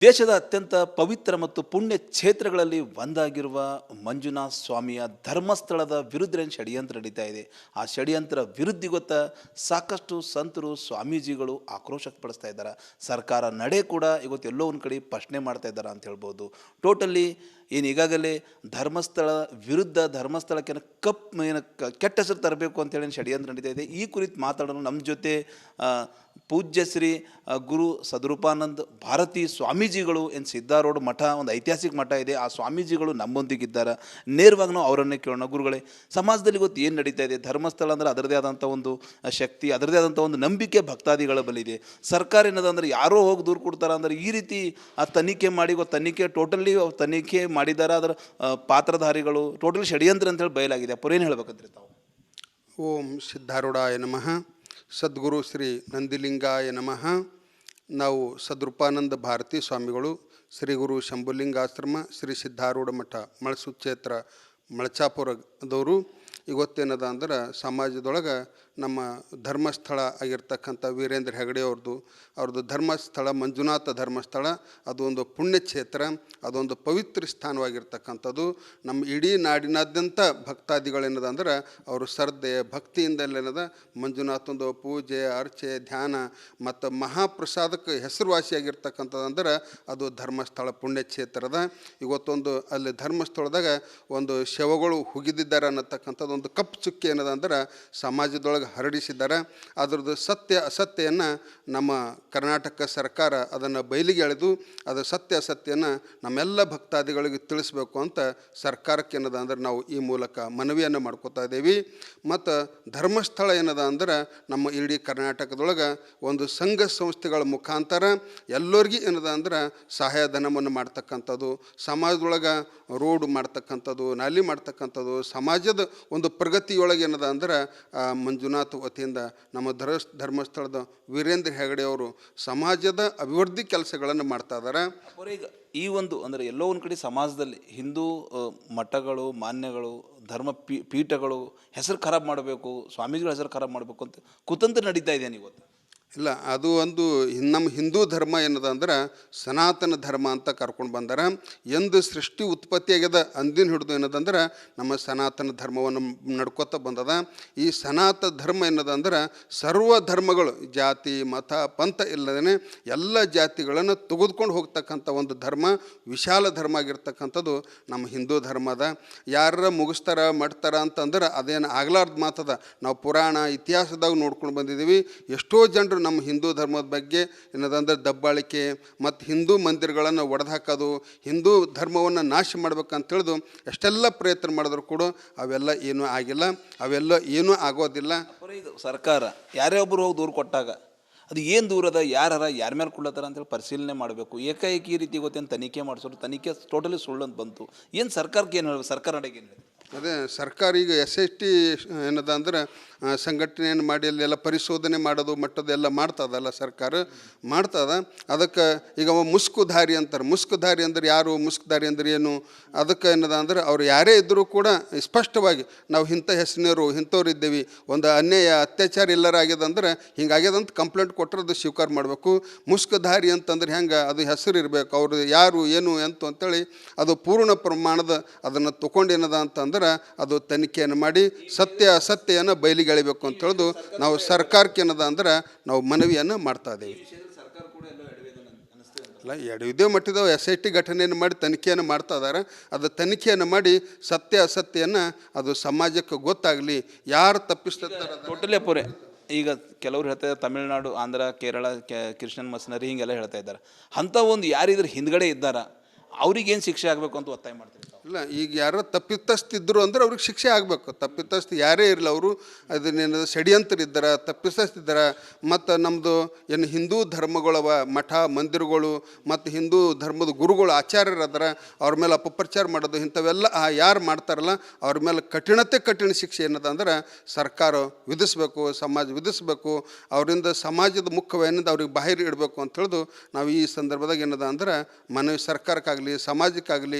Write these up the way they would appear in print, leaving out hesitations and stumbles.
ದೇಶದ ಅತ್ಯಂತ ಪವಿತ್ರ ಮತ್ತು ಪುಣ್ಯ ಕ್ಷೇತ್ರಗಳಲ್ಲಿ ಒಂದಾಗಿರುವ ಮಂಜುನಾಥ ಸ್ವಾಮಿಯ ಧರ್ಮಸ್ಥಳದ ವಿರುದ್ಧ ಏನು ಷಡ್ಯಂತ್ರ ನಡೀತಾ ಇದೆ. ಆ ಷಡ್ಯಂತ್ರ ವಿರುದ್ಧ ಗೊತ್ತಾ ಸಾಕಷ್ಟು ಸಂತರು ಸ್ವಾಮೀಜಿಗಳು ಆಕ್ರೋಶ ವ್ಯಕ್ತಪಡಿಸ್ತಾ ಇದ್ದಾರೆ. ಸರ್ಕಾರ ನಡೆ ಕೂಡ ಇವತ್ತು ಎಲ್ಲೋ ಒಂದು ಕಡೆ ಪ್ರಶ್ನೆ ಮಾಡ್ತಾ ಇದ್ದಾರೆ ಅಂತ ಹೇಳ್ಬೋದು. ಟೋಟಲಿ ಏನು ಈಗಾಗಲೇ ಧರ್ಮಸ್ಥಳ ವಿರುದ್ಧ ಧರ್ಮಸ್ಥಳಕ್ಕೆ ಕೆಟ್ಟ ಹೆಸರು ತರಬೇಕು ಅಂತೇಳಿ ಷಡ್ಯಂತ್ರ ನಡೀತಾ ಇದೆ. ಈ ಕುರಿತು ಮಾತಾಡೋಣ ನಮ್ಮ ಜೊತೆ ಪೂಜ್ಯ ಶ್ರೀ ಗುರು ಸದ್ರೂಪಾನಂದ ಭಾರತಿ ಸ್ವಾಮೀಜಿಗಳು ಏನು ಸಿದ್ಧಾರೂಢ ಮಠ, ಒಂದು ಐತಿಹಾಸಿಕ ಮಠ ಇದೆ, ಆ ಸ್ವಾಮೀಜಿಗಳು ನಮ್ಮೊಂದಿಗಿದ್ದಾರೆ. ನೇರವಾಗಿ ನಾವು ಅವರನ್ನೇ ಕೇಳೋಣ. ಗುರುಗಳೇ, ಸಮಾಜದಲ್ಲಿ ಇವತ್ತು ಏನು ನಡೀತಾ ಇದೆ? ಧರ್ಮಸ್ಥಳ ಅಂದರೆ ಅದರದೇ ಆದಂಥ ಒಂದು ಶಕ್ತಿ, ಅದರದೇ ಆದಂಥ ಒಂದು ನಂಬಿಕೆ ಭಕ್ತಾದಿಗಳ ಬಲಿದೆ. ಸರ್ಕಾರ ಏನದಂದ್ರೆ ಯಾರೋ ಹೋಗಿ ದೂರು ಕೊಡ್ತಾರೆ ಅಂದ್ರೆ ಈ ರೀತಿ ಆ ತನಿಖೆ ಮಾಡಿ ತನಿಖೆ ಟೋಟಲಿ ತನಿಖೆ ಮಾಡಿದ್ದಾರೆ. ಅದರ ಪಾತ್ರಧಾರಿಗಳು ಟೋಟಲಿ ಷಡ್ಯಂತ್ರ ಅಂತೇಳಿ ಬಯಲಾಗಿದೆ. ಅಪ್ಪರು ಏನು ಹೇಳ್ಬೇಕಂದ್ರೆ ತಾವು? ಓಂ ಸಿದ್ಧಾರೂಢಾಯ ನಮಃ. ಸದ್ಗುರು ಶ್ರೀ ನಂದಿಲಿಂಗಾಯ ನಮಃ. ನಾವು ಸದ್ರೂಪಾನಂದ ಭಾರತಿ ಸ್ವಾಮಿಗಳು, ಶ್ರೀ ಗುರು ಶಂಭುಲಿಂಗಾಶ್ರಮ, ಶ್ರೀ ಸಿದ್ಧಾರೂಢ ಮಠ, ಮಳಸುಕ್ಷೇತ್ರ, ಮಳಚಾಪುರದವರು. ಇವತ್ತೇನದ ಅಂದ್ರೆ ಸಮಾಜದೊಳಗೆ ನಮ್ಮ ಧರ್ಮಸ್ಥಳ ಆಗಿರ್ತಕ್ಕಂಥ ವೀರೇಂದ್ರ ಹೆಗಡೆ ಅವ್ರದ್ದು ಧರ್ಮಸ್ಥಳ ಮಂಜುನಾಥ ಧರ್ಮಸ್ಥಳ, ಅದು ಒಂದು ಪುಣ್ಯಕ್ಷೇತ್ರ, ಅದೊಂದು ಪವಿತ್ರ ಸ್ಥಾನವಾಗಿರ್ತಕ್ಕಂಥದ್ದು. ನಮ್ಮ ಇಡೀ ನಾಡಿನಾದ್ಯಂತ ಭಕ್ತಾದಿಗಳೇನದ ಅಂದ್ರೆ ಅವರು ಶ್ರದ್ಧೆ ಭಕ್ತಿಯಿಂದಲೇನದ ಮಂಜುನಾಥಂದು ಪೂಜೆ ಅರ್ಚೆ ಧ್ಯಾನ ಮತ್ತು ಮಹಾಪ್ರಸಾದಕ್ಕೆ ಹೆಸರುವಾಸಿಯಾಗಿರ್ತಕ್ಕಂಥದ್ದು ಅಂದ್ರೆ ಅದು ಧರ್ಮಸ್ಥಳ ಪುಣ್ಯಕ್ಷೇತ್ರದ. ಇವತ್ತೊಂದು ಅಲ್ಲಿ ಧರ್ಮಸ್ಥಳದಾಗ ಒಂದು ಶವಗಳು ಹುಗಿದಿದ್ದಾರೆ ಅನ್ನತಕ್ಕಂಥದ್ದು ಒಂದು ಕಪ್ಪು ಚುಕ್ಕಿ ಏನದ ಅಂದ್ರೆ ಸಮಾಜದೊಳಗೆ ಹರಡಿಸಿದ್ದಾರೆ. ಅದರದ್ದು ಸತ್ಯ ಅಸತ್ಯವನ್ನು ನಮ್ಮ ಕರ್ನಾಟಕ ಸರ್ಕಾರ ಅದನ್ನು ಬಯಲಿಗೆ ಎಳೆದು ಅದು ಸತ್ಯ ಅಸತ್ಯನ ನಮ್ಮೆಲ್ಲ ಭಕ್ತಾದಿಗಳಿಗೆ ತಿಳಿಸ್ಬೇಕು ಅಂತ ಸರ್ಕಾರಕ್ಕೆ ಏನದ ಅಂದ್ರೆ ನಾವು ಈ ಮೂಲಕ ಮನವಿಯನ್ನು ಮಾಡ್ಕೋತಾ ಇದ್ದೀವಿ. ಮತ್ತು ಧರ್ಮಸ್ಥಳ ಏನದ ಅಂದ್ರೆ ನಮ್ಮ ಇಡೀ ಕರ್ನಾಟಕದೊಳಗೆ ಒಂದು ಸಂಘ ಸಂಸ್ಥೆಗಳ ಮುಖಾಂತರ ಎಲ್ಲರಿಗೂ ಏನದ ಅಂದ್ರೆ ಸಹಾಯಧನವನ್ನು ಮಾಡ್ತಕ್ಕಂಥದ್ದು, ಸಮಾಜದೊಳಗೆ ರೋಡ್ ಮಾಡ್ತಕ್ಕಂಥದ್ದು, ನಾಲಿ ಮಾಡ್ತಕ್ಕಂಥದ್ದು, ಸಮಾಜದ ಒಂದು ಪ್ರಗತಿಯೊಳಗೆ ಏನದ ಅಂದ್ರೆ ಮಂಜುನಾಥ ವತಿಯಿಂದ ನಮ್ಮ ಧರ್ಮಸ್ಥಳದ ವೀರೇಂದ್ರ ಹೆಗಡೆ ಅವರು ಸಮಾಜದ ಅಭಿವೃದ್ಧಿ ಕೆಲಸಗಳನ್ನು ಮಾಡ್ತಾ ಇದ್ದಾರೆ. ಈಗ ಈ ಒಂದು ಅಂದರೆ ಎಲ್ಲೋ ಒಂದು ಕಡೆ ಸಮಾಜದಲ್ಲಿ ಹಿಂದೂ ಮಠಗಳು ಮಾನ್ಯಗಳು ಧರ್ಮ ಪೀಠಗಳು ಹೆಸರು ಖರಾಬ್ ಮಾಡಬೇಕು, ಸ್ವಾಮೀಜಿಗಳ ಹೆಸರು ಖರಾಬ್ ಮಾಡಬೇಕು ಅಂತ ಕುತಂತ್ರ ನಡೀತಾ ಇದೆ ಇವತ್ತು. ಇಲ್ಲ, ಅದು ಒಂದು ನಮ್ಮ ಹಿಂದೂ ಧರ್ಮ ಏನದ ಅಂದ್ರೆ ಸನಾತನ ಧರ್ಮ ಅಂತ ಕರ್ಕೊಂಡು ಬಂದಾರ. ಎಂದು ಸೃಷ್ಟಿ ಉತ್ಪತ್ತಿ ಆಗ್ಯದ ಅಂದಿನ ಹಿಡಿದು ಏನದಂದ್ರೆ ನಮ್ಮ ಸನಾತನ ಧರ್ಮವನ್ನು ನಡ್ಕೋತ ಬಂದದ. ಈ ಸನಾತನ ಧರ್ಮ ಏನದ ಅಂದ್ರೆ ಸರ್ವ ಧರ್ಮಗಳು ಜಾತಿ ಮತ ಪಂಥ ಇಲ್ಲದೇ ಎಲ್ಲ ಜಾತಿಗಳನ್ನು ತೆಗೆದುಕೊಂಡು ಹೋಗ್ತಕ್ಕಂಥ ಒಂದು ಧರ್ಮ, ವಿಶಾಲ ಧರ್ಮ ಆಗಿರ್ತಕ್ಕಂಥದ್ದು ನಮ್ಮ ಹಿಂದೂ ಧರ್ಮದ. ಯಾರ ಮುಗಿಸ್ತಾರ ಮಾಡ್ತಾರ ಅಂತಂದ್ರೆ ಅದೇನು ಆಗ್ಲಾರ್ದ ಮಾತದ. ನಾವು ಪುರಾಣ ಇತಿಹಾಸದಾಗ ನೋಡ್ಕೊಂಡು ಬಂದಿದ್ದೀವಿ. ಎಷ್ಟೋ ಜನರು ನಮ್ಮ ಹಿಂದೂ ಧರ್ಮದ ಬಗ್ಗೆ ಏನದಂದ್ರೆ ದಬ್ಬಾಳಿಕೆ ಮತ್ತು ಹಿಂದೂ ಮಂದಿರಗಳನ್ನು ಒಡೆದು ಹಿಂದೂ ಧರ್ಮವನ್ನು ನಾಶ ಮಾಡ್ಬೇಕಂತ ತಿಳಿದು ಎಷ್ಟೆಲ್ಲ ಪ್ರಯತ್ನ ಮಾಡಿದ್ರು ಕೂಡ ಅವೆಲ್ಲ ಏನೂ ಆಗಿಲ್ಲ, ಅವೆಲ್ಲ ಏನೂ ಆಗೋದಿಲ್ಲ. ಸರ್ಕಾರ ಯಾರೇ ಒಬ್ಬರು ಹೋಗಿ ದೂರು ಕೊಟ್ಟಾಗ ಅದು ಏನು ದೂರದ ಯಾರ ಮೇಲೆ ಕೊಡ್ಲತ್ತಾರ ಅಂತೇಳಿ ಪರಿಶೀಲನೆ ಮಾಡಬೇಕು. ಏಕಾಏಕಿ ಈ ರೀತಿ ಗೊತ್ತೇನು ತನಿಖೆ ಮಾಡಿಸೋರು, ತನಿಖೆ ಟೋಟಲಿ ಸುಳ್ಳು ಅಂತ ಬಂತು. ಏನು ಸರ್ಕಾರಕ್ಕೆ ಏನು ಹೇಳಬೇಕು? ಸರ್ಕಾರ ನಡೆಗೆ ಏನು ಹೇಳಿ? ಅದೇ ಸರ್ಕಾರ ಈಗ SST ಏನದ ಅಂದ್ರೆ ಸಂಘಟನೆಯನ್ನು ಮಾಡಿ ಅಲ್ಲೆಲ್ಲ ಪರಿಶೋಧನೆ ಮಾಡೋದು ಮಟ್ಟದೆಲ್ಲ ಮಾಡ್ತದಲ್ಲ, ಸರ್ಕಾರ ಮಾಡ್ತದ. ಅದಕ್ಕೆ ಈಗ ಮುಸ್ಕುಧಾರಿ ಅಂತಾರೆ. ಮುಸ್ಕುಧಾರಿ ಅಂದ್ರೆ ಯಾರು? ಮುಸ್ಕುಧಾರಿ ಅಂದ್ರೆ ಏನು? ಅದಕ್ಕೆ ಏನದ ಅಂದ್ರೆ ಅವ್ರು ಯಾರೇ ಇದ್ದರೂ ಕೂಡ ಸ್ಪಷ್ಟವಾಗಿ ನಾವು ಇಂಥ ಹೆಸರಿನವರು ಇಂಥವ್ರು ಇದ್ದೇವೆ, ಒಂದು ಅನ್ಯಾಯ ಅತ್ಯಾಚಾರ ಎಲ್ಲರ ಆಗ್ಯದಂದ್ರೆ ಹಿಂಗಾಗ್ಯದಂತ ಕಂಪ್ಲೇಂಟ್ ಕೊಟ್ಟರೆ ಅದು ಸ್ವೀಕಾರ ಮಾಡಬೇಕು. ಮುಸ್ಕುಧಾರಿ ಅಂತಂದ್ರೆ ಹೆಂಗೆ? ಅದು ಹೆಸರು ಇರಬೇಕು, ಅವರು ಯಾರು ಏನು ಅಂತೇಳಿ ಅದು ಪೂರ್ಣ ಪ್ರಮಾಣದ ಅದನ್ನು ತೊಗೊಂಡೇನದ ಅಂತಂದ್ರೆ ಅದು ತನಿಖೆಯನ್ನು ಮಾಡಿ ಸತ್ಯ ಅಸತ್ಯವನ್ನು ಬಯಲಿಗೆ ಎಳಿಬೇಕು ಅಂತ ಹೇಳಿದು ನಾವು ಸರ್ಕಾರಕ್ಕೆ ಏನದ ಅಂದ್ರೆ ನಾವು ಮನವಿಯನ್ನು ಮಾಡ್ತಾ ಇದ್ದೀವಿ. ಅಲ್ಲ, ಎಡವಿದೇ ಮಟ್ಟಿದ SIT ಘಟನೆಯನ್ನು ಮಾಡಿ ತನಿಖೆಯನ್ನು ಮಾಡ್ತಾ ಇದ್ದಾರೆ. ಅದು ತನಿಖೆಯನ್ನು ಮಾಡಿ ಸತ್ಯ ಅಸತ್ಯವನ್ನು ಅದು ಸಮಾಜಕ್ಕೆ ಗೊತ್ತಾಗಲಿ, ಯಾರು ತಪ್ಪಿಸ್ತಾರೆ. ಟೋಟಲಿ ಅಪ್ಪೋರೆ ಈಗ ಕೆಲವ್ರು ಹೇಳ್ತಾ ಇದ್ದಾರೆ ತಮಿಳ್ನಾಡು, ಆಂಧ್ರ, ಕೇರಳ, ಕ್ರಿಶ್ಚಿಯನ್ ಮಸನರಿ ಹಿಂಗೆಲ್ಲ ಹೇಳ್ತಾ ಇದ್ದಾರೆ. ಅಂಥ ಒಂದು ಯಾರಿದ್ರ ಹಿಂದ್ಗಡೆ ಇದ್ದಾರ ಅವ್ರಿಗೇನು ಶಿಕ್ಷೆ ಆಗಬೇಕು ಅಂತ ಒತ್ತಾಯ ಮಾಡ್ತಾರೆ. ಇಲ್ಲ, ಈಗ ಯಾರೋ ತಪ್ಪಿತಸ್ಥಿದ್ರು ಅಂದ್ರೆ ಅವ್ರಿಗೆ ಶಿಕ್ಷೆ ಆಗಬೇಕು. ತಪ್ಪಿತಸ್ಥ ಯಾರೇ ಇರಲಿ, ಅವರು ಅದನ್ನೇನು ಷಡ್ಯಂತ್ರ ಇದ್ದಾರೆ, ತಪ್ಪಿತಸ್ಥಿದ್ದಾರೆ. ಮತ್ತು ನಮ್ಮದು ಏನು ಹಿಂದೂ ಧರ್ಮಗಳವ ಮಠ ಮಂದಿರಗಳು ಮತ್ತು ಹಿಂದೂ ಧರ್ಮದ ಗುರುಗಳು ಆಚಾರ್ಯರು ಅದರ ಅವ್ರ ಮೇಲೆ ಅಪಪ್ರಚಾರ ಮಾಡೋದು ಇಂಥವೆಲ್ಲ ಯಾರು ಮಾಡ್ತಾರಲ್ಲ ಅವ್ರ ಮೇಲೆ ಕಠಿಣ ಶಿಕ್ಷೆ ಏನದ ಅಂದ್ರೆ ಸರ್ಕಾರ ವಿಧಿಸ್ಬೇಕು, ಸಮಾಜ ವಿಧಿಸ್ಬೇಕು. ಅವರಿಂದ ಸಮಾಜದ ಮುಖ್ಯವೇನಿಂದ ಅವ್ರಿಗೆ ಬಾಹಿರ ಇಡಬೇಕು ಅಂತ ಹೇಳಿದು ನಾವು ಈ ಸಂದರ್ಭದಾಗ ಏನದ ಅಂದ್ರೆ ಮನವಿ ಸರ್ಕಾರಕ್ಕಾಗಲಿ ಸಮಾಜಕ್ಕಾಗಲಿ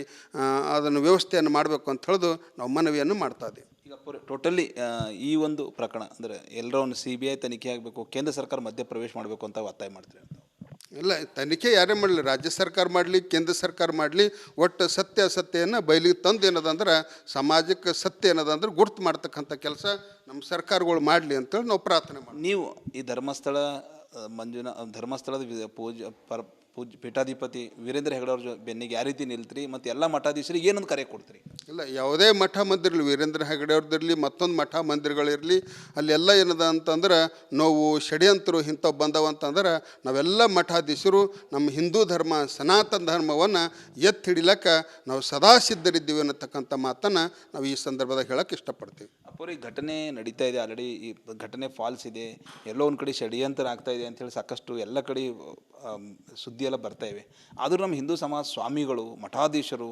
ಅದನ್ನು ವ್ಯವಸ್ಥೆಯನ್ನು ಮಾಡಬೇಕು ಅಂತ ಹೇಳಿದು ನಾವು ಮನವಿಯನ್ನು ಮಾಡ್ತಾ ಇದ್ದೀವಿ. ಈಗ ಟೋಟಲಿ ಈ ಒಂದು ಪ್ರಕರಣ ಅಂದರೆ ಎಲ್ಲರೂ ಒಂದು CBI ತನಿಖೆ ಆಗಬೇಕು, ಕೇಂದ್ರ ಸರ್ಕಾರ ಮಧ್ಯಪ್ರವೇಶ ಮಾಡಬೇಕು ಅಂತ ಒತ್ತಾಯ ಮಾಡ್ತೀವಿ ಅಂತ. ಇಲ್ಲ, ತನಿಖೆ ಯಾರೇ ಮಾಡಲಿ, ರಾಜ್ಯ ಸರ್ಕಾರ ಮಾಡಲಿ, ಕೇಂದ್ರ ಸರ್ಕಾರ ಮಾಡಲಿ, ಒಟ್ಟು ಸತ್ಯ ಅಸತ್ಯವನ್ನು ಬಯಲಿಗೆ ತಂದು ಏನದಂದ್ರೆ ಸಮಾಜಕ್ಕೆ ಸತ್ಯ ಏನದಂದ್ರೆ ಗುರ್ತು ಮಾಡ್ತಕ್ಕಂಥ ಕೆಲಸ ನಮ್ಮ ಸರ್ಕಾರಗಳು ಮಾಡಲಿ ಅಂತೇಳಿ ನಾವು ಪ್ರಾರ್ಥನೆ ಮಾಡ್ತೀವಿ. ನೀವು ಈ ಧರ್ಮಸ್ಥಳ ಧರ್ಮಸ್ಥಳದ ಪೂಜ್ಯ ಪೀಠಾಧಿಪತಿ ವೀರೇಂದ್ರ ಹೆಗಡೆ ಅವ್ರ ಬೆನ್ನಿಗೆ ಯಾವ ರೀತಿ ನಿಲ್ತ್ರಿ ಮತ್ತು ಎಲ್ಲ ಮಠಾಧೀಶರಿಗೆ ಏನೊಂದು ಕರೆ ಕೊಡ್ತೀರಿ? ಇಲ್ಲ, ಯಾವುದೇ ಮಠ ಮಂದಿರಲಿ, ವೀರೇಂದ್ರ ಹೆಗಡೆ ಅವ್ರದ್ದಿರಲಿ, ಮತ್ತೊಂದು ಮಠ ಮಂದಿರಗಳಿರಲಿ, ಅಲ್ಲೆಲ್ಲ ಏನದ ಅಂತಂದ್ರೆ ನೋವು ಷಡ್ಯಂತರು ಇಂಥವು ಬಂದವಂತಂದ್ರೆ ನಾವೆಲ್ಲ ಮಠಾಧೀಶರು ನಮ್ಮ ಹಿಂದೂ ಧರ್ಮ ಸನಾತನ ಧರ್ಮವನ್ನು ಎತ್ತಿ ಹಿಡಿಲಕ್ಕ ನಾವು ಸದಾ ಸಿದ್ಧರಿದ್ದೀವಿ ಅನ್ನತಕ್ಕಂಥ ಮಾತನ್ನು ನಾವು ಈ ಸಂದರ್ಭದಾಗ ಹೇಳಕ್ಕೆ ಇಷ್ಟಪಡ್ತೀವಿ. ಅಪ್ಪೋರಿ ಘಟನೆ ನಡೀತಾ ಇದೆ, ಆಲ್ರೆಡಿ ಈ ಘಟನೆ ಫಾಲ್ಸ್ ಇದೆ, ಎಲ್ಲೋ ಒಂದು ಕಡೆ ಷಡ್ಯಂತರ ಆಗ್ತಾ ಇದೆ ಅಂಥೇಳಿ ಸಾಕಷ್ಟು ಎಲ್ಲ ಕಡೆ ಸುದ್ದಿ ಎಲ್ಲ ಬರ್ತಾ ಇವೆ. ಆದರೂ ನಮ್ಮ ಹಿಂದೂ ಸಮಾಜ ಸ್ವಾಮಿಗಳು, ಮಠಾಧೀಶರು,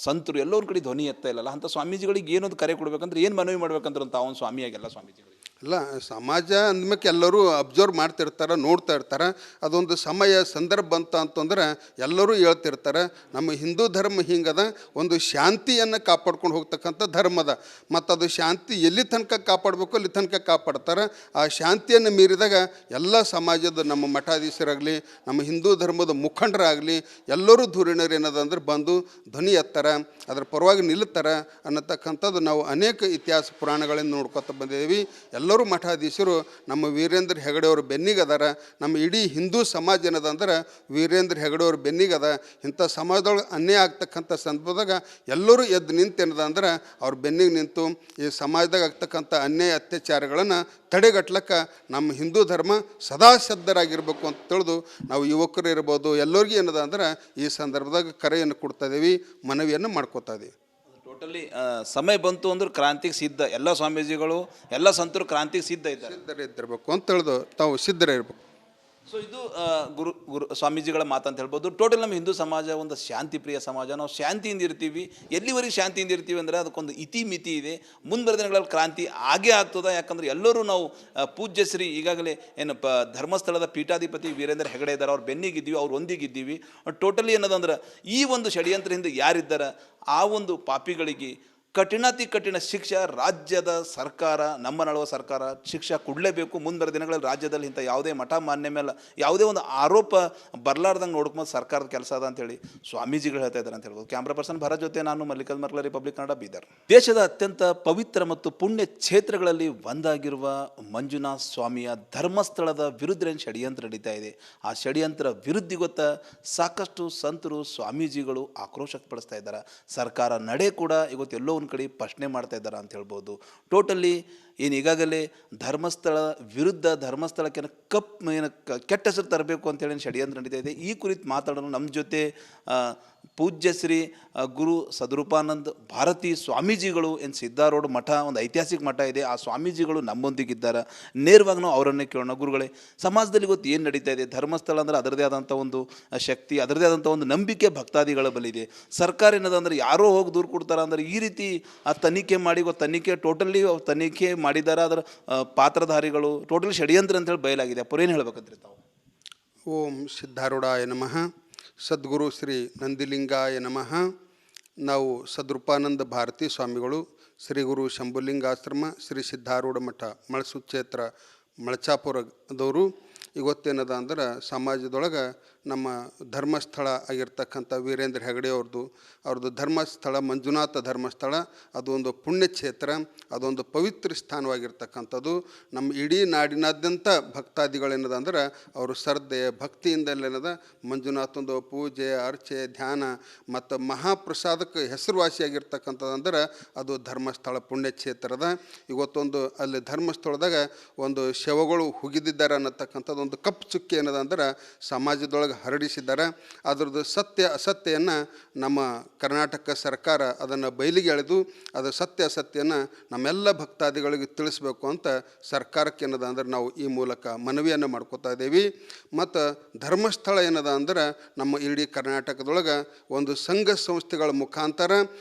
ಸಂತರು ಎಲ್ಲೋ ಒಂದು ಕಡೆ ಧ್ವನಿ ಎತ್ತಾ ಇಲ್ಲಲ್ಲ. ಅಂಥ ಸ್ವಾಮೀಜಿಗಳಿಗೆ ಏನೊಂದು ಕರೆ ಕೊಡ್ಬೇಕಂದ್ರೆ ಏನು ಮನವಿ ಮಾಡ್ಬೇಕಂದ್ರೆ ತಾವೊಂದು ಸ್ವಾಮಿಯಾಗೆಲ್ಲ ಸ್ವಾಮೀಜಿಗಳಿಗೆ ಇಲ್ಲ, ಸಮಾಜ ಅಂದಮೇಲೆ ಎಲ್ಲರೂ ಅಬ್ಸರ್ವ್ ಮಾಡ್ತಿರ್ತಾರೆ, ನೋಡ್ತಾ ಇರ್ತಾರೆ. ಅದೊಂದು ಸಮಯ ಸಂದರ್ಭ ಬಂತ ಅಂತಂದ್ರೆ ಎಲ್ಲರೂ ಹೇಳ್ತಿರ್ತಾರೆ. ನಮ್ಮ ಹಿಂದೂ ಧರ್ಮ ಹಿಂಗದ, ಒಂದು ಶಾಂತಿಯನ್ನು ಕಾಪಾಡ್ಕೊಂಡು ಹೋಗ್ತಕ್ಕಂಥ ಧರ್ಮದ, ಮತ್ತು ಅದು ಶಾಂತಿ ಎಲ್ಲಿ ತನಕ ಕಾಪಾಡಬೇಕು ಅಲ್ಲಿ ತನಕ ಕಾಪಾಡ್ತಾರೆ. ಆ ಶಾಂತಿಯನ್ನು ಮೀರಿದಾಗ ಎಲ್ಲ ಸಮಾಜದ ನಮ್ಮ ಮಠಾಧೀಶರಾಗಲಿ, ನಮ್ಮ ಹಿಂದೂ ಧರ್ಮದ ಮುಖಂಡರಾಗಲಿ ಎಲ್ಲರೂ ಧುರೀಣರು ಏನದಂದ್ರೆ ಬಂದು ಧ್ವನಿ ಎತ್ತಾರೆ, ಅದರ ಪರವಾಗಿ ನಿಲ್ಲುತ್ತಾರೆ ಅನ್ನತಕ್ಕಂಥದ್ದು ನಾವು ಅನೇಕ ಇತಿಹಾಸ ಪುರಾಣಗಳಿಂದ ನೋಡ್ಕೊತ ಬಂದಿದ್ದೀವಿ. ಎಲ್ಲರೂ ಮಠಾಧೀಶರು ನಮ್ಮ ವೀರೇಂದ್ರ ಹೆಗಡೆಯವ್ರ ಬೆನ್ನಿಗದಾರ. ನಮ್ಮ ಇಡೀ ಹಿಂದೂ ಸಮಾಜ ಏನದಂದ್ರೆ ವೀರೇಂದ್ರ ಹೆಗಡೆಯವ್ರ ಬೆನ್ನಿಗದ. ಇಂಥ ಸಮಾಜದೊಳಗೆ ಅನ್ಯಾಯ ಆಗ್ತಕ್ಕಂಥ ಸಂದರ್ಭದಾಗ ಎಲ್ಲರೂ ಎದ್ದು ನಿಂತು ಏನದಂದ್ರೆ ಅವ್ರ ಬೆನ್ನಿಗೆ ನಿಂತು ಈ ಸಮಾಜದಾಗ ಆಗ್ತಕ್ಕಂಥ ಅನ್ಯಾಯ ಅತ್ಯಾಚಾರಗಳನ್ನು ತಡೆಗಟ್ಲಕ್ಕೆ ನಮ್ಮ ಹಿಂದೂ ಧರ್ಮ ಸದಾ ಸಿದ್ಧರಾಗಿರ್ಬೇಕು ಅಂತ ತಿಳಿದು ನಾವು ಯುವಕರು ಇರ್ಬೋದು ಎಲ್ಲರಿಗೂ ಏನದ ಅಂದ್ರೆ ಈ ಸಂದರ್ಭದಾಗ ಕರೆಯನ್ನು ಕೊಡ್ತಾ ಇದ್ದೀವಿ, ಮನವಿಯನ್ನು ಮಾಡ್ಕೋತಾ ಇದ್ದೀವಿ. ಟೋಟಲಿ ಸಮಯ ಬಂತು ಅಂದ್ರೆ ಕ್ರಾಂತಿಗೆ ಸಿದ್ಧ ಎಲ್ಲ ಸ್ವಾಮೀಜಿಗಳು, ಎಲ್ಲ ಸಂತರು ಕ್ರಾಂತಿಗೆ ಸಿದ್ಧ ಇದ್ದಾರೆ, ಸಿದ್ಧರಿದ್ದಿರ್ಬೇಕು ಅಂತ ತಿಳಿದು ತಾವು ಸಿದ್ಧರಿರ್ಬೇಕು. ಸೊ ಇದು ಗುರು ಸ್ವಾಮೀಜಿಗಳ ಮಾತಂತ ಹೇಳ್ಬೋದು. ಟೋಟಲ್ ನಮ್ಮ ಹಿಂದೂ ಸಮಾಜ ಒಂದು ಶಾಂತಿ ಪ್ರಿಯ ಸಮಾಜ. ನಾವು ಶಾಂತಿಯಿಂದ ಇರ್ತೀವಿ. ಎಲ್ಲಿವರೆಗೆ ಶಾಂತಿಯಿಂದ ಇರ್ತೀವಿ ಅಂದರೆ ಅದಕ್ಕೊಂದು ಇತಿಮಿತಿ ಇದೆ. ಮುಂಬರುವ ದಿನಗಳಲ್ಲಿ ಕ್ರಾಂತಿ ಆಗೇ ಆಗ್ತದೆ. ಯಾಕಂದರೆ ಎಲ್ಲರೂ ನಾವು ಪೂಜ್ಯ ಶ್ರೀ ಈಗಾಗಲೇ ಏನಪ್ಪ ಧರ್ಮಸ್ಥಳದ ಪೀಠಾಧಿಪತಿ ವೀರೇಂದ್ರ ಹೆಗಡೆ ಇದ್ದಾರೆ, ಅವ್ರು ಬೆನ್ನಿಗಿದ್ದೀವಿ, ಅವ್ರು ಒಂದಿಗಿದ್ದೀವಿ. ಟೋಟಲಿ ಏನದಂದ್ರೆ ಈ ಒಂದು ಷಡ್ಯಂತ್ರದಿಂದ ಯಾರಿದ್ದಾರೆ ಆ ಒಂದು ಪಾಪಿಗಳಿಗೆ ಕಠಿಣಾತಿ ಕಠಿಣ ಶಿಕ್ಷೆ ರಾಜ್ಯದ ಸರ್ಕಾರ, ನಮ್ಮ ನಡುವ ಸರ್ಕಾರ ಶಿಕ್ಷೆ ಕೊಡಲೇಬೇಕು. ಮುಂದಿನ ದಿನಗಳಲ್ಲಿ ರಾಜ್ಯದಲ್ಲಿ ಇಂಥ ಯಾವುದೇ ಮಠ ಮಾನ್ಯ ಮೇಲೆ ಯಾವುದೇ ಒಂದು ಆರೋಪ ಬರಲಾರ್ದಂಗೆ ನೋಡ್ಕೊಂಡು ಸರ್ಕಾರದ ಕೆಲಸ ಅದ ಅಂತೇಳಿ ಸ್ವಾಮೀಜಿಗಳು ಹೇಳ್ತಾ ಇದ್ದಾರೆ ಅಂತ ಹೇಳ್ಬೋದು. ಕ್ಯಾಮ್ರಾ ಪರ್ಸನ್ ಭರತ್ ಜೊತೆ ನಾನು ಮಲ್ಲಿಕಾರ್ಜುನ ಮರ್ಕಲ, ರಿಪಬ್ಲಿಕ್ ಕನ್ನಡ, ಬೀದರ್. ದೇಶದ ಅತ್ಯಂತ ಪವಿತ್ರ ಮತ್ತು ಪುಣ್ಯ ಕ್ಷೇತ್ರಗಳಲ್ಲಿ ಒಂದಾಗಿರುವ ಮಂಜುನಾಥ ಸ್ವಾಮಿಯ ಧರ್ಮಸ್ಥಳದ ವಿರುದ್ಧ ಏನು ಷಡ್ಯಂತ್ರ ನಡೀತಾ ಇದೆ, ಆ ಷಡ್ಯಂತ್ರ ವಿರುದ್ಧಿಗೊತ್ತ ಸಾಕಷ್ಟು ಸಂತರು, ಸ್ವಾಮೀಜಿಗಳು ಆಕ್ರೋಶ ವ್ಯಕ್ತಪಡಿಸ್ತಾ ಇದ್ದಾರೆ. ಸರ್ಕಾರ ನಡೆ ಕೂಡ ಇವತ್ತು ಎಲ್ಲೋ ಕಡೆ ಪ್ರಶ್ನೆ ಮಾಡ್ತಾ ಇದ್ದಾರೆ ಅಂತ ಹೇಳ್ಬೋದು. ಟೋಟಲಿ ಏನು ಈಗಾಗಲೇ ಧರ್ಮಸ್ಥಳ ವಿರುದ್ಧ ಧರ್ಮಸ್ಥಳಕ್ಕೆ ಕೆಟ್ಟ ಹೆಸರು ತರಬೇಕು ಅಂತೇಳಿ ಷಡ್ಯಂತ್ರ ನಡೀತಾ ಇದೆ. ಈ ಕುರಿತು ಮಾತಾಡೋಣ ನಮ್ಮ ಜೊತೆ ಪೂಜ್ಯ ಶ್ರೀ ಗುರು ಸದ್ರೂಪಾನಂದ ಭಾರತಿ ಸ್ವಾಮೀಜಿಗಳು ಸಿದ್ಧಾರೂಢ ಮಠ, ಒಂದು ಐತಿಹಾಸಿಕ ಮಠ ಇದೆ, ಆ ಸ್ವಾಮೀಜಿಗಳು ನಮ್ಮೊಂದಿಗಿದ್ದಾರೆ. ನೇರವಾಗಿ ನಾವು ಅವರನ್ನೇ ಕೇಳೋಣ. ಗುರುಗಳೇ, ಸಮಾಜದಲ್ಲಿ ಇವತ್ತು ಏನು ನಡೀತಾ ಇದೆ? ಧರ್ಮಸ್ಥಳ ಅಂದರೆ ಅದರದೇ ಆದಂಥ ಒಂದು ಶಕ್ತಿ, ಅದರದೇ ಆದಂಥ ಒಂದು ನಂಬಿಕೆ ಭಕ್ತಾದಿಗಳ ಬಲಿದೆ. ಸರ್ಕಾರ ಏನದಂದ್ರೆ ಯಾರೋ ಹೋಗಿ ದೂರು ಕೊಡ್ತಾರೆ ಅಂದ್ರೆ ಈ ರೀತಿ ಆ ತನಿಖೆ ಮಾಡಿ ತನಿಖೆ ಟೋಟಲಿ ತನಿಖೆ ಮಾಡಿದ್ದಾರೆ, ಅದರ ಪಾತ್ರಧಾರಿಗಳು ಟೋಟಲಿ ಷಡ್ಯಂತ್ರ ಅಂತೇಳಿ ಬಯಲಾಗಿದೆ. ಅಪ್ಪರೇನು ಹೇಳ್ಬೇಕಂದ್ರೆ ತಾವು? ಓಂ ಸಿದ್ಧಾರೂಢಾಯ ನಮಃ. ಸದ್ಗುರು ಶ್ರೀ ನಂದಿಲಿಂಗಾಯ ನಮಃ. ನಾವು ಸದ್ರೂಪಾನಂದ ಭಾರತಿ ಸ್ವಾಮಿಗಳು, ಶ್ರೀ ಗುರು ಶಂಭುಲಿಂಗಾಶ್ರಮ, ಶ್ರೀ ಸಿದ್ಧಾರೂಢ ಮಠ, ಮಳಸುಕ್ಷೇತ್ರ, ಮಳಚಾಪುರದವರು. ಇವತ್ತೇನದ ಅಂದ್ರೆ ಸಮಾಜದೊಳಗೆ ನಮ್ಮ ಧರ್ಮಸ್ಥಳ ಆಗಿರ್ತಕ್ಕಂಥ ವೀರೇಂದ್ರ ಹೆಗಡೆ ಅವ್ರದ್ದು ಧರ್ಮಸ್ಥಳ ಮಂಜುನಾಥ ಧರ್ಮಸ್ಥಳ, ಅದು ಒಂದು ಪುಣ್ಯಕ್ಷೇತ್ರ, ಅದೊಂದು ಪವಿತ್ರ ಸ್ಥಾನವಾಗಿರ್ತಕ್ಕಂಥದ್ದು. ನಮ್ಮ ಇಡೀ ನಾಡಿನಾದ್ಯಂತ ಭಕ್ತಾದಿಗಳೇನದ ಅಂದ್ರೆ ಅವರು ಶ್ರದ್ಧೆ ಭಕ್ತಿಯಿಂದಲೇನದ ಮಂಜುನಾಥಂದು ಪೂಜೆ, ಅರ್ಚೆ, ಧ್ಯಾನ ಮತ್ತು ಮಹಾಪ್ರಸಾದಕ್ಕೆ ಹೆಸರುವಾಸಿಯಾಗಿರ್ತಕ್ಕಂಥದ್ದು ಅಂದ್ರೆ ಅದು ಧರ್ಮಸ್ಥಳ ಪುಣ್ಯಕ್ಷೇತ್ರದ. ಇವತ್ತೊಂದು ಅಲ್ಲಿ ಧರ್ಮಸ್ಥಳದಾಗ ಒಂದು ಶವಗಳು ಹುಗಿದಿದ್ದಾರೆ ಅನ್ನತಕ್ಕಂಥದ್ದು ಒಂದು ಕಪ್ಪು ಚುಕ್ಕಿ ಏನದ ಅಂದ್ರೆ ಸಮಾಜದೊಳಗೆ ಹರಡಿಸಿದ್ದಾರೆ. ಅದರದ್ದು ಸತ್ಯ ಅಸತ್ಯವನ್ನು ನಮ್ಮ ಕರ್ನಾಟಕ ಸರ್ಕಾರ ಅದನ್ನು ಬಯಲಿಗೆ ಎಳೆದು ಅದರ ಸತ್ಯ ಅಸತ್ಯನ ನಮ್ಮೆಲ್ಲ ಭಕ್ತಾದಿಗಳಿಗೆ ತಿಳಿಸ್ಬೇಕು ಅಂತ ಸರ್ಕಾರಕ್ಕೆ ಏನದ ಅಂದ್ರೆ ನಾವು ಈ ಮೂಲಕ ಮನವಿಯನ್ನು ಮಾಡ್ಕೋತಾ ಇದ್ದೀವಿ. ಮತ್ತು ಧರ್ಮಸ್ಥಳ ಏನದ ಅಂದ್ರೆ ನಮ್ಮ ಇಡೀ ಕರ್ನಾಟಕದೊಳಗೆ ಒಂದು ಸಂಘ ಸಂಸ್ಥೆಗಳ ಮುಖಾಂತರ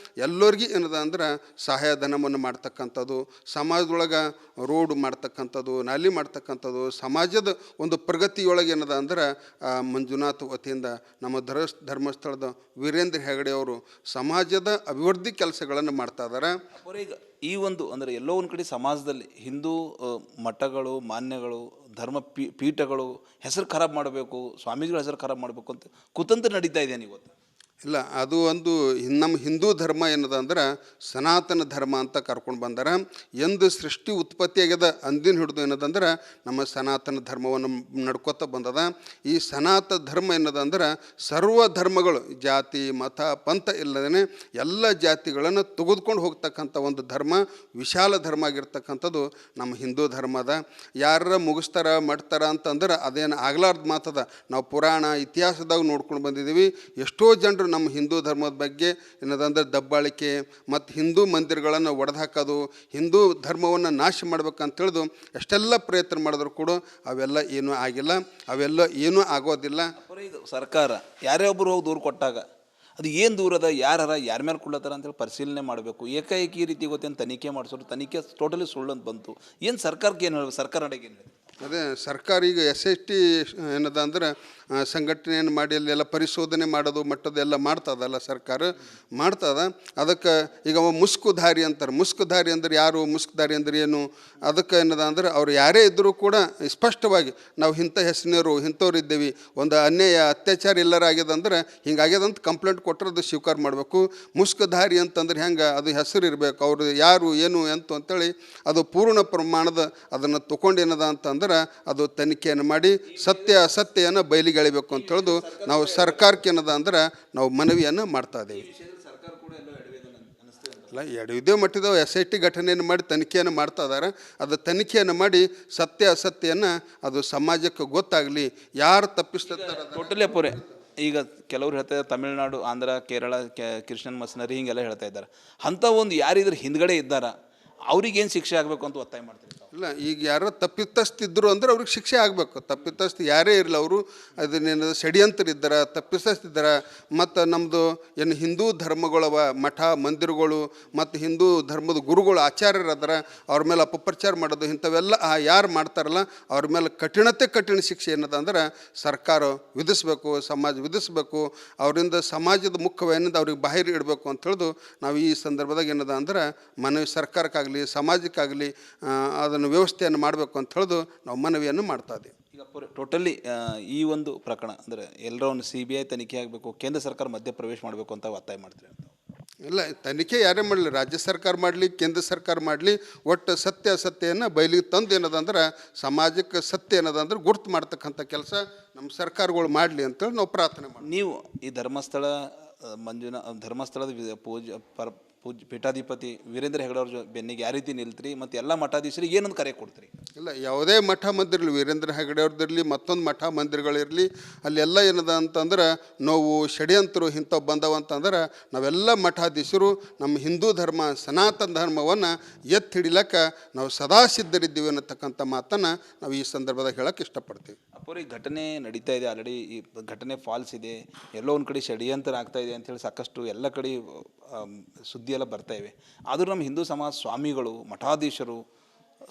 ಎಲ್ಲರಿಗೂ ಏನದ ಅಂದ್ರೆ ಸಹಾಯಧನವನ್ನು ಮಾಡ್ತಕ್ಕಂಥದ್ದು, ಸಮಾಜದೊಳಗೆ ರೋಡ್ ಮಾಡ್ತಕ್ಕಂಥದ್ದು, ನಾಲಿ ಮಾಡ್ತಕ್ಕಂಥದ್ದು, ಸಮಾಜದ ಒಂದು ಪ್ರಗತಿಯೊಳಗೆ ಏನದ ಅಂದ್ರೆ ಮಂಜುನಾಥ ವತಿಯಿಂದ ನಮ್ಮ ಧರ್ಮಸ್ಥಳದ ವೀರೇಂದ್ರ ಹೆಗಡೆ ಅವರು ಸಮಾಜದ ಅಭಿವೃದ್ಧಿ ಕೆಲಸಗಳನ್ನು ಮಾಡ್ತಾ ಇದ್ದಾರೆ. ಈಗ ಈ ಒಂದು ಅಂದರೆ ಎಲ್ಲೋ ಒಂದು ಕಡೆ ಸಮಾಜದಲ್ಲಿ ಹಿಂದೂ ಮಠಗಳು, ಮಾನ್ಯಗಳು, ಧರ್ಮ ಪೀಠಗಳು ಹೆಸರು ಖರಾಬ್ ಮಾಡಬೇಕು, ಸ್ವಾಮೀಜಿಗಳ ಹೆಸರು ಖರಾಬ್ ಮಾಡಬೇಕು ಅಂತ ಕುತಂತ್ರ ನಡೀತಾ ಇದೆ ಇವತ್ತು. ಇಲ್ಲ, ಅದು ಒಂದು ನಮ್ಮ ಹಿಂದೂ ಧರ್ಮ ಏನದ ಅಂದ್ರೆ ಸನಾತನ ಧರ್ಮ ಅಂತ ಕರ್ಕೊಂಡು ಬಂದಾರ. ಎಂದು ಸೃಷ್ಟಿ ಉತ್ಪತ್ತಿ ಆಗ್ಯದ ಅಂದಿನ ಹಿಡಿದು ಏನದಂದ್ರೆ ನಮ್ಮ ಸನಾತನ ಧರ್ಮವನ್ನು ನಡ್ಕೊತ ಬಂದದ. ಈ ಸನಾತನ ಧರ್ಮ ಏನದಂದ್ರೆ ಸರ್ವ ಧರ್ಮಗಳು, ಜಾತಿ ಮತ ಪಂಥ ಇಲ್ಲದೇ ಎಲ್ಲ ಜಾತಿಗಳನ್ನು ತೆಗೆದುಕೊಂಡು ಹೋಗ್ತಕ್ಕಂಥ ಒಂದು ಧರ್ಮ, ವಿಶಾಲ ಧರ್ಮ ಆಗಿರ್ತಕ್ಕಂಥದ್ದು ನಮ್ಮ ಹಿಂದೂ ಧರ್ಮ ಅದ. ಯಾರ ಮುಗಿಸ್ತಾರ ಮಾಡ್ತಾರ ಅಂತಂದ್ರೆ ಅದೇನು ಆಗ್ಲಾರ್ದು ಮಾತದ. ನಾವು ಪುರಾಣ ಇತಿಹಾಸದಾಗ ನೋಡ್ಕೊಂಡು ಬಂದಿದ್ದೀವಿ. ಎಷ್ಟೋ ಜನರು ನಮ್ಮ ಹಿಂದೂ ಧರ್ಮದ ಬಗ್ಗೆ ಏನದಂದ್ರೆ ದಬ್ಬಾಳಿಕೆ ಮತ್ತು ಹಿಂದೂ ಮಂದಿರಗಳನ್ನು ಒಡೆದು ಹಾಕೋದು, ಹಿಂದೂ ಧರ್ಮವನ್ನು ನಾಶ ಮಾಡ್ಬೇಕಂತ ತಿಳಿದು ಎಷ್ಟೆಲ್ಲ ಪ್ರಯತ್ನ ಮಾಡಿದ್ರು ಕೂಡ ಅವೆಲ್ಲ ಏನೂ ಆಗಿಲ್ಲ, ಅವೆಲ್ಲ ಏನೂ ಆಗೋದಿಲ್ಲ. ಇದು ಸರ್ಕಾರ ಯಾರೇ ಒಬ್ಬರು ಹೋಗಿ ದೂರು ಕೊಟ್ಟಾಗ ಅದು ಏನು ದೂರದ, ಯಾರ ಮೇಲೆ ಕೊಡ್ಲತ್ತಾರ ಅಂತೇಳಿ ಪರಿಶೀಲನೆ ಮಾಡಬೇಕು. ಏಕಾಏಕಿ ಈ ರೀತಿ ಗೊತ್ತೇನು ತನಿಖೆ ಮಾಡಿಸೋರು, ತನಿಖೆ ಟೋಟಲಿ ಸುಳ್ಳು ಅಂತ ಬಂತು. ಏನು ಸರ್ಕಾರಕ್ಕೆ ಏನು ಹೇಳಿ, ಸರ್ಕಾರ ನಡೆಗೆ ಏನು ಹೇಳಿ? ಅದೇ ಸರ್ಕಾರ ಈಗ SST ಏನದ ಅಂದ್ರೆ ಸಂಘಟನೆಯನ್ನು ಮಾಡಿ ಅಲ್ಲೆಲ್ಲ ಪರಿಶೋಧನೆ ಮಾಡೋದು ಮಟ್ಟದ ಎಲ್ಲ ಮಾಡ್ತದಲ್ಲ, ಸರ್ಕಾರ ಮಾಡ್ತದ. ಅದಕ್ಕೆ ಈಗ ಮುಸ್ಕುಧಾರಿ ಅಂತಾರೆ. ಮುಸ್ಕುಧಾರಿ ಅಂದ್ರೆ ಯಾರು, ಮುಸ್ಕುಧಾರಿ ಅಂದ್ರೆ ಏನು? ಅದಕ್ಕೆ ಏನದ ಅಂದ್ರೆ ಅವ್ರು ಯಾರೇ ಇದ್ದರೂ ಕೂಡ ಸ್ಪಷ್ಟವಾಗಿ ನಾವು ಇಂಥ ಹೆಸರಿನವರು ಇಂಥವ್ರು ಇದ್ದೇವೆ, ಒಂದು ಅನ್ಯಾಯ ಅತ್ಯಾಚಾರ ಎಲ್ಲರ ಆಗ್ಯದಂದ್ರೆ ಹಿಂಗಾಗ್ಯದಂತ ಕಂಪ್ಲೇಂಟ್ ಕೊಟ್ಟರೆ ಅದು ಸ್ವೀಕಾರ ಮಾಡಬೇಕು. ಮುಸ್ಕುಧಾರಿ ಅಂತಂದ್ರೆ ಹೆಂಗೆ, ಅದು ಹೆಸರು ಇರಬೇಕು, ಅವರು ಯಾರು ಏನು ಅಂತೇಳಿ ಅದು ಪೂರ್ಣ ಪ್ರಮಾಣದ ಅದನ್ನು ತೊಗೊಂಡು ಏನದ ಅಂತಂದ್ರೆ ಅದು ತನಿಖೆಯನ್ನು ಮಾಡಿ ಸತ್ಯ ಅಸತ್ಯವನ್ನು ಬಯಲಿಗೆಳಿಬೇಕು ಅಂತ ಹೇಳಿದು ನಾವು ಸರ್ಕಾರಕ್ಕೆ ಏನದ ಅಂದ್ರೆ ನಾವು ಮನವಿಯನ್ನು ಮಾಡ್ತಾ ಇದ್ದೀವಿ. ಅಲ್ಲ, ಎಡವಿದೇ ಮಟ್ಟಿದ SIT ಘಟನೆಯನ್ನು ಮಾಡಿ ತನಿಖೆಯನ್ನು ಮಾಡ್ತಾ ಇದ್ದಾರೆ. ಅದು ತನಿಖೆಯನ್ನು ಮಾಡಿ ಸತ್ಯ ಅಸತ್ಯವನ್ನು ಅದು ಸಮಾಜಕ್ಕೆ ಗೊತ್ತಾಗಲಿ, ಯಾರು ತಪ್ಪಿಸ್ತಾರೆ. ಟೋಟಲಿ ಪೂರೆ ಈಗ ಕೆಲವ್ರು ಹೇಳ್ತಾ ಇದ್ದಾರೆ ತಮಿಳುನಾಡು, ಆಂಧ್ರ, ಕೇರಳ, ಕ್ರಿಶ್ಚಿಯನ್ ಮಸನರಿ ಹಿಂಗೆಲ್ಲ ಹೇಳ್ತಾ ಇದ್ದಾರೆ. ಅಂಥ ಒಂದು ಯಾರಿದ್ರ ಹಿಂದ್ಗಡೆ ಇದ್ದಾರ ಅವ್ರಿಗೇನು ಶಿಕ್ಷೆ ಆಗಬೇಕು ಅಂತ ಒತ್ತಾಯ ಮಾಡ್ತಾರೆ. ಇಲ್ಲ, ಈಗ ಯಾರೋ ತಪ್ಪಿತಸ್ಥಿದ್ರು ಅಂದ್ರೆ ಅವ್ರಿಗೆ ಶಿಕ್ಷೆ ಆಗಬೇಕು. ತಪ್ಪಿತಸ್ಥ ಯಾರೇ ಇರಲಿ, ಅವರು ಅದನ್ನೇನು ಷಡ್ಯಂತರಿದ್ದಾರೆ, ತಪ್ಪಿತಸ್ಥಿದ್ದಾರೆ. ಮತ್ತು ನಮ್ಮದು ಏನು ಹಿಂದೂ ಧರ್ಮಗಳವ ಮಠ ಮಂದಿರಗಳು ಮತ್ತು ಹಿಂದೂ ಧರ್ಮದ ಗುರುಗಳು ಆಚಾರ್ಯರು ಅದರ, ಅವ್ರ ಮೇಲೆ ಅಪಪ್ರಚಾರ ಮಾಡೋದು ಇಂಥವೆಲ್ಲ ಯಾರು ಮಾಡ್ತಾರಲ್ಲ ಅವ್ರ ಮೇಲೆ ಕಠಿಣ ಶಿಕ್ಷೆ ಏನದ ಅಂದ್ರೆ ಸರ್ಕಾರ ವಿಧಿಸ್ಬೇಕು, ಸಮಾಜ ವಿಧಿಸ್ಬೇಕು. ಅವರಿಂದ ಸಮಾಜದ ಮುಖ್ಯವೇನಿಂದ ಅವ್ರಿಗೆ ಬಾಹಿರ ಇಡಬೇಕು ಅಂತ ಹೇಳಿದು ನಾವು ಈ ಸಂದರ್ಭದಾಗ ಏನದ ಅಂದ್ರೆ ಮನವಿ ಸರ್ಕಾರಕ್ಕಾಗಲಿ ಸಮಾಜಕ್ಕಾಗಲಿ ಅದನ್ನು ವ್ಯವಸ್ಥೆಯನ್ನು ಮಾಡಬೇಕು ಅಂತ ಹೇಳಿದು ನಾವು ಮನವಿಯನ್ನು ಮಾಡ್ತಾ ಇದ್ದೀವಿ. ಈಗ ಟೋಟಲಿ ಈ ಒಂದು ಪ್ರಕರಣ ಅಂದರೆ ಎಲ್ಲರೂ ಒಂದು CBI ತನಿಖೆ ಆಗಬೇಕು, ಕೇಂದ್ರ ಸರ್ಕಾರ ಮಧ್ಯ ಪ್ರವೇಶ ಮಾಡಬೇಕು ಅಂತ ಒತ್ತಾಯ ಮಾಡ್ತೀರಿ ಅಂತ? ಇಲ್ಲ, ತನಿಖೆ ಯಾರೇ ಮಾಡಲಿ, ರಾಜ್ಯ ಸರ್ಕಾರ ಮಾಡಲಿ ಕೇಂದ್ರ ಸರ್ಕಾರ ಮಾಡಲಿ, ಒಟ್ಟು ಸತ್ಯ ಅಸತ್ಯವನ್ನು ಬಯಲಿಗೆ ತಂದು ಏನದಂದ್ರೆ ಸಮಾಜಕ್ಕೆ ಸತ್ಯ ಏನದಂದ್ರೆ ಗುರ್ತು ಮಾಡ್ತಕ್ಕಂಥ ಕೆಲಸ ನಮ್ಮ ಸರ್ಕಾರಗಳು ಮಾಡಲಿ ಅಂತೇಳಿ ನಾವು ಪ್ರಾರ್ಥನೆ ಮಾಡಿ. ನೀವು ಈ ಧರ್ಮಸ್ಥಳದ ಪೀಠಾಧಿಪತಿ ವೀರೇಂದ್ರ ಹೆಗಡೆ ಅವ್ರ ಬೆನ್ನಿಗೆ ಯಾವ ರೀತಿ ನಿಲ್ತ್ರಿ ಮತ್ತು ಎಲ್ಲ ಮಠಾಧೀಶರಿಗೆ ಏನೊಂದು ಕರೆ ಕೊಡ್ತೀರಿ? ಇಲ್ಲ, ಯಾವುದೇ ಮಠ ಮಂದಿರಲಿ, ವೀರೇಂದ್ರ ಹೆಗಡೆ ಅವ್ರದ್ದಿರಲಿ ಮತ್ತೊಂದು ಮಠ ಮಂದಿರಗಳಿರಲಿ, ಅಲ್ಲೆಲ್ಲ ಏನದ ಅಂತಂದ್ರೆ ನೋವು ಷಡ್ಯಂತರು ಇಂಥವು ಬಂದವಂತಂದ್ರೆ ನಾವೆಲ್ಲ ಮಠಾಧೀಶರು ನಮ್ಮ ಹಿಂದೂ ಧರ್ಮ ಸನಾತನ ಧರ್ಮವನ್ನು ಎತ್ತಿ ಹಿಡಿಲಕ್ಕೆ ನಾವು ಸದಾ ಸಿದ್ಧರಿದ್ದೀವಿ ಅನ್ನತಕ್ಕಂಥ ಮಾತನ್ನು ನಾವು ಈ ಸಂದರ್ಭದಾಗ ಹೇಳಕ್ಕೆ ಇಷ್ಟಪಡ್ತೀವಿ. ಅಪ್ಪೋರಿ ಘಟನೆ ನಡೀತಾ ಇದೆ, ಆಲ್ರೆಡಿ ಈ ಘಟನೆ ಫಾಲ್ಸ್ ಇದೆ, ಎಲ್ಲೋ ಒಂದು ಕಡೆ ಷಡ್ಯಂತರ ಆಗ್ತಾ ಇದೆ ಅಂಥೇಳಿ ಸಾಕಷ್ಟು ಎಲ್ಲ ಕಡೆ ಸುದ್ದಿ ಎಲ್ಲ ಬರ್ತಾ ಇವೆ. ಆದರೂ ನಮ್ಮ ಹಿಂದೂ ಸಮಾಜ ಸ್ವಾಮಿಗಳು, ಮಠಾಧೀಶರು,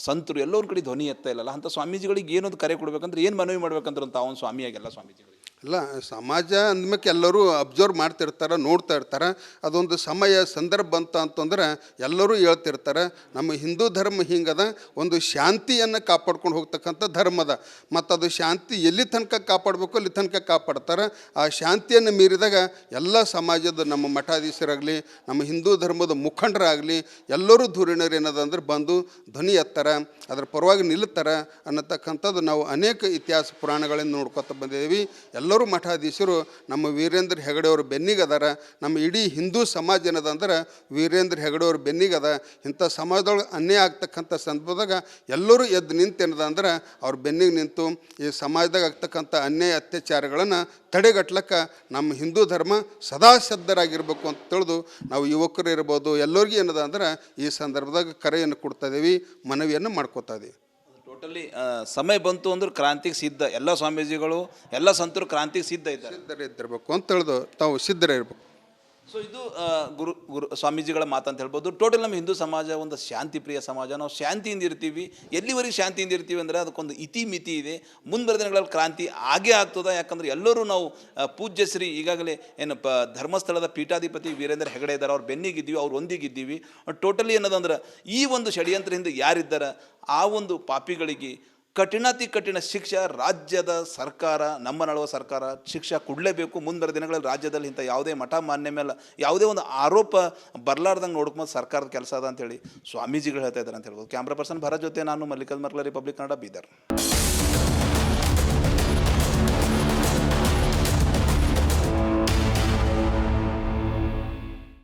ಸಂತರು ಎಲ್ಲೋ ಒಂದು ಕಡೆ ಧ್ವನಿ ಎತ್ತಾ ಇಲ್ಲಲ್ಲ. ಅಂಥ ಸ್ವಾಮೀಜಿಗಳಿಗೆ ಏನೊಂದು ಕರೆ ಕೊಡ್ಬೇಕಂದ್ರೆ ಏನು ಮನವಿ ಮಾಡ್ಬೇಕಂದ್ರೆ ತಾವೊಂದು ಸ್ವಾಮಿಯಾಗೆಲ್ಲ ಸ್ವಾಮೀಜಿಗಳಿಗೆ ಅಲ್ಲ, ಸಮಾಜ ಅಂದಮೇಲೆ ಎಲ್ಲರೂ ಅಬ್ಸರ್ವ್ ಮಾಡ್ತಿರ್ತಾರೆ, ನೋಡ್ತಾ ಇರ್ತಾರೆ. ಅದೊಂದು ಸಮಯ ಸಂದರ್ಭ ಅಂತಂದ್ರೆ ಎಲ್ಲರೂ ಹೇಳ್ತಿರ್ತಾರೆ. ನಮ್ಮ ಹಿಂದೂ ಧರ್ಮ ಹಿಂಗದ, ಒಂದು ಶಾಂತಿಯನ್ನು ಕಾಪಾಡ್ಕೊಂಡು ಹೋಗ್ತಕ್ಕಂಥ ಧರ್ಮದ. ಮತ್ತು ಅದು ಶಾಂತಿ ಎಲ್ಲಿ ತನಕ ಕಾಪಾಡಬೇಕು ಅಲ್ಲಿ ತನಕ ಕಾಪಾಡ್ತಾರೆ. ಆ ಶಾಂತಿಯನ್ನು ಮೀರಿದಾಗ ಎಲ್ಲ ಸಮಾಜದ ನಮ್ಮ ಮಠಾಧೀಶರಾಗಲಿ ನಮ್ಮ ಹಿಂದೂ ಧರ್ಮದ ಮುಖಂಡರಾಗಲಿ ಎಲ್ಲರೂ ಧುರೀಣರು ಏನದಂದ್ರೆ ಬಂದು ಧ್ವನಿ ಎತ್ತಾರೆ, ಅದರ ಪರವಾಗಿ ನಿಲ್ಲುತ್ತಾರೆ ಅನ್ನತಕ್ಕಂಥದ್ದು ನಾವು ಅನೇಕ ಇತಿಹಾಸ ಪುರಾಣಗಳಿಂದ ನೋಡ್ಕೊತ ಬಂದಿದ್ದೀವಿ. ಎಲ್ಲರೂ ಮಠಾಧೀಶರು ನಮ್ಮ ವೀರೇಂದ್ರ ಹೆಗಡೆಯವ್ರ ಬೆನ್ನಿಗದಾರ. ನಮ್ಮ ಇಡೀ ಹಿಂದೂ ಸಮಾಜ ಏನದಂದ್ರೆ ವೀರೇಂದ್ರ ಹೆಗಡೆಯವ್ರ ಬೆನ್ನಿಗದ. ಇಂಥ ಸಮಾಜದೊಳಗೆ ಅನ್ಯಾಯ ಆಗ್ತಕ್ಕಂಥ ಸಂದರ್ಭದಾಗ ಎಲ್ಲರೂ ಎದ್ದು ನಿಂತೇನದ ಅಂದ್ರೆ ಅವ್ರ ಬೆನ್ನಿಗೆ ನಿಂತು ಈ ಸಮಾಜದಾಗ ಆಗ್ತಕ್ಕಂಥ ಅನ್ಯಾಯ ಅತ್ಯಾಚಾರಗಳನ್ನು ತಡೆಗಟ್ಲಕ್ಕೆ ನಮ್ಮ ಹಿಂದೂ ಧರ್ಮ ಸದಾ ಸಿದ್ಧರಾಗಿರ್ಬೇಕು ಅಂತ ತಿಳಿದು ನಾವು ಯುವಕರು ಇರ್ಬೋದು ಎಲ್ಲರಿಗೂ ಏನದ ಅಂದ್ರೆ ಈ ಸಂದರ್ಭದಾಗ ಕರೆಯನ್ನು ಕೊಡ್ತಾ ಇದ್ದೀವಿ, ಮನವಿಯನ್ನು ಮಾಡ್ಕೋತಾ ಇದ್ದೀವಿ. ಟೋಟಲಿ ಸಮಯ ಬಂತು ಅಂದ್ರೆ ಕ್ರಾಂತಿಗೆ ಸಿದ್ಧ ಎಲ್ಲ ಸ್ವಾಮೀಜಿಗಳು ಎಲ್ಲ ಸಂತರು ಕ್ರಾಂತಿಗೆ ಸಿದ್ಧ ಇದ್ದಾರೆ, ಸಿದ್ಧರಿದ್ದಿರ್ಬೇಕು ಅಂತ ತಿಳಿದು ತಾವು ಸಿದ್ಧರಿರ್ಬೇಕು. ಸೊ ಇದು ಗುರು ಸ್ವಾಮೀಜಿಗಳ ಮಾತಂತ ಹೇಳ್ಬೋದು. ಟೋಟಲ್ ನಮ್ಮ ಹಿಂದೂ ಸಮಾಜ ಒಂದು ಶಾಂತಿ ಪ್ರಿಯ ಸಮಾಜ. ನಾವು ಶಾಂತಿಯಿಂದ ಇರ್ತೀವಿ. ಎಲ್ಲಿವರೆಗೆ ಶಾಂತಿಯಿಂದ ಇರ್ತೀವಿ ಅಂದರೆ ಅದಕ್ಕೊಂದು ಇತಿಮಿತಿ ಇದೆ. ಮುಂಬರುವ ದಿನಗಳಲ್ಲಿ ಕ್ರಾಂತಿ ಆಗೇ ಆಗ್ತದೆ. ಯಾಕಂದರೆ ಎಲ್ಲರೂ ನಾವು ಪೂಜ್ಯ ಶ್ರೀ ಈಗಾಗಲೇ ಏನು ಧರ್ಮಸ್ಥಳದ ಪೀಠಾಧಿಪತಿ ವೀರೇಂದ್ರ ಹೆಗಡೆ ಇದ್ದಾರೆ, ಅವ್ರು ಬೆನ್ನಿಗಿದ್ದೀವಿ, ಅವ್ರು ಒಂದಿಗಿದ್ದೀವಿ. ಟೋಟಲಿ ಏನದಂದ್ರೆ ಈ ಒಂದು ಷಡ್ಯಂತ್ರದಿಂದ ಯಾರಿದ್ದಾರೆ ಆ ಒಂದು ಪಾಪಿಗಳಿಗೆ ಕಠಿಣಾತಿ ಕಠಿಣ ಶಿಕ್ಷೆ ರಾಜ್ಯದ ಸರ್ಕಾರ, ನಮ್ಮ ನಳುವ ಸರ್ಕಾರ ಶಿಕ್ಷೆ ಕೊಡಲೇಬೇಕು. ಮುಂದಿನ ದಿನಗಳಲ್ಲಿ ರಾಜ್ಯದಲ್ಲಿ ಇಂಥ ಯಾವುದೇ ಮಠ ಮಾನ್ಯ ಮೇಲೆ ಯಾವುದೇ ಒಂದು ಆರೋಪ ಬರಲಾರ್ದಂಗೆ ನೋಡ್ಕೊಂಡು ಸರ್ಕಾರದ ಕೆಲಸ ಅದ ಅಂತೇಳಿ ಸ್ವಾಮೀಜಿಗಳು ಹೇಳ್ತಾ ಇದ್ದಾರೆ ಅಂತ ಹೇಳ್ಬೋದು. ಕ್ಯಾಮ್ರಾ ಪರ್ಸನ್ ಭರತ್ ಜೊತೆ ನಾನು ಮಲ್ಲಿಕಾರ್ಜುನ್ ಮರ್ಕಲ, ರಿಪಬ್ಲಿಕ್ ಕನ್ನಡ, ಬೀದರ್.